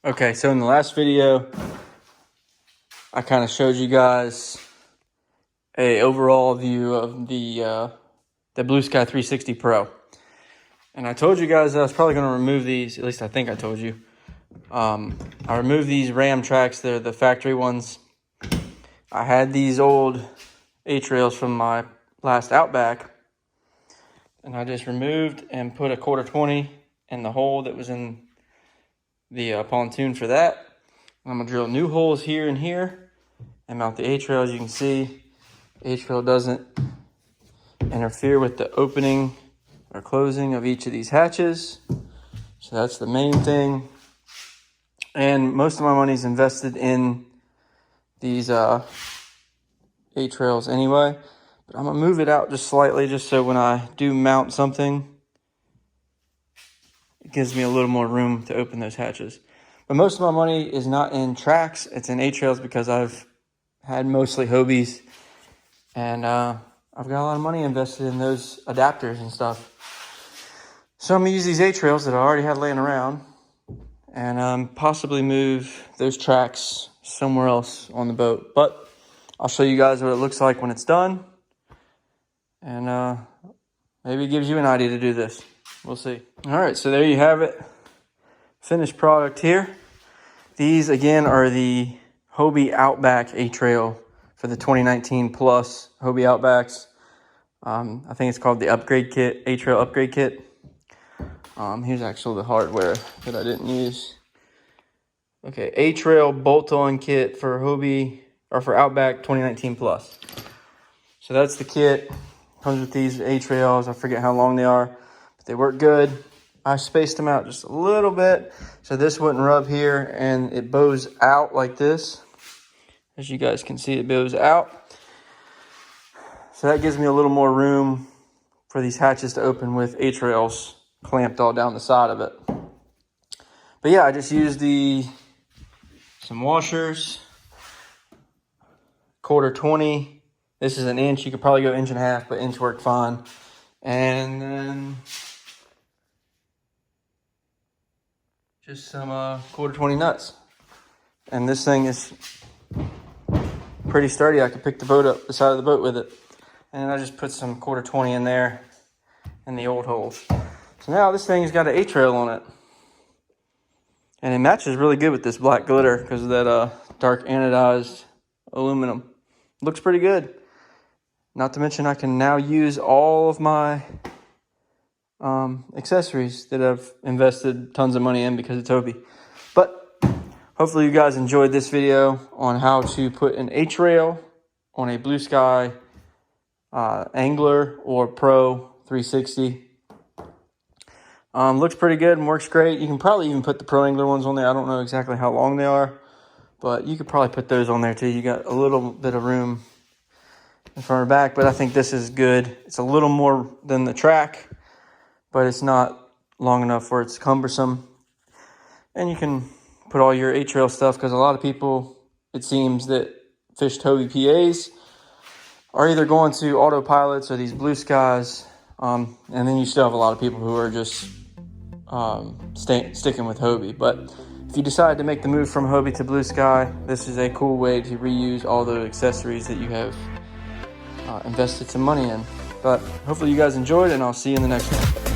Okay, so in the last video, I kind of showed you guys a overall view of the Bluesky 360 Pro. And I told you guys that I was probably going to remove these, at least I think I told you. I removed these Ram tracks, they're the factory ones. I had these old A-trails from my last Outback, and I just removed and put a 1/4-20 in the hole that was in the pontoon for that. I'm gonna drill new holes here and here and mount the A-trail. As you can see, A-trail doesn't interfere with the opening or closing of each of these hatches. So that's the main thing. And most of my money is invested in these A-trails anyway. But I'm gonna move it out just slightly, just so when I do mount something, it gives me a little more room to open those hatches. But most of my money is not in tracks, it's in A-trails, because I've had mostly Hobies. And I've got a lot of money invested in those adapters and stuff. So I'm gonna use these A-trails that I already had laying around and possibly move those tracks somewhere else on the boat. But I'll show you guys what it looks like when it's done. And maybe it gives you an idea to do this. We'll see. All right, so there you have it. Finished product here. These, again, are the Hobie Outback A-Trail for the 2019 Plus Hobie Outbacks. I think it's called the upgrade kit, A-Trail upgrade kit. Here's actually the hardware that I didn't use. Okay, A-Trail bolt-on kit for Hobie, or for Outback 2019 Plus. So that's the kit. Comes with these A-Trails. I forget how long they are, but they work good. I spaced them out just a little bit so this wouldn't rub here, and it bows out like this. As you guys can see, it bows out. So that gives me a little more room for these hatches to open with A-Trails clamped all down the side of it. But yeah, I just used some washers, 1/4-20. This is an inch. You could probably go 1.5 inch, but inch worked fine. And then just some 1/4-20 nuts. And this thing is pretty sturdy. I could pick the boat up, the side of the boat with it. And I just put some 1/4-20 in there in the old holes. So now this thing's got an A-Trail on it. And it matches really good with this black glitter because of that dark anodized aluminum. Looks pretty good. Not to mention I can now use all of my accessories that I've invested tons of money in because it's Hobie. But hopefully you guys enjoyed this video on how to put an A-Trail on a Bluesky Angler or Pro 360. Looks pretty good and works great. You can probably even put the Pro Angler ones on there. I don't know exactly how long they are, but you could probably put those on there too. You got a little bit of room in front or back, but I think this is good. It's a little more than the track, but it's not long enough where it's cumbersome. And you can put all your A-Trail stuff, because a lot of people, it seems, that fish Hobie PAs are either going to autopilots or these Blueskys, and then you still have a lot of people who are just sticking with Hobie. But if you decide to make the move from Hobie to Bluesky, this is a cool way to reuse all the accessories that you have invested some money in. But hopefully you guys enjoyed, and I'll see you in the next one.